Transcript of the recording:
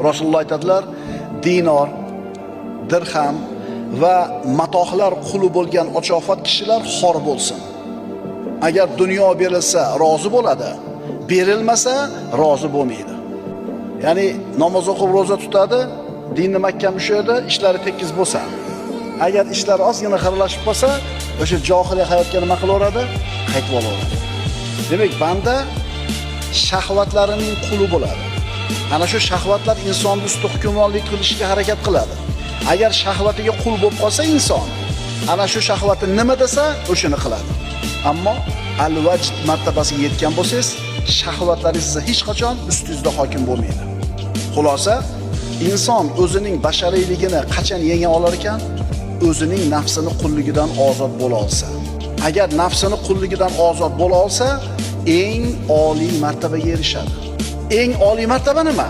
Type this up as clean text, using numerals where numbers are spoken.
Rasululloh aytadilar, dinor, dirham va matohlar quli bo'lgan ochofat kishilar xor bo'lsin. Agar dunyo berilsa rozi bo'ladi, berilmasa rozi bo'lmaydi. Ya'ni namoz o'qib roza tutadi, dinni mahkam ushlaydi, ishlari tekis bo'lsa. Agar ishlar ozgina xiralashib qolsa, o'sha johiliy hayotga nima qilaveradi? Qaytib olaveradi. Demak, banda shahvatlarining quli bo'ladi. Ana shu shahvatlar insonni ustida hukmronlik qilishga harakat qiladi. Agar shahvatiga qul bo'lib qolsa inson, ana shu shahvati nima desa, o'shini qiladi. Ammo al-vajd martabasiga yetgan bo'lsangiz, shahvatlaringiz hech qachon ustingizda hokim bo'lmaydi. Xulosa, inson o'zining bashariyligini qachon yenga olar ekan? O'zining nafsini qulligidan ozod bo'la olsa. Agar nafsini qulligidan ozod bo'la olsa, eng oliy martabaga erishadi. Eng oliy martaba nima?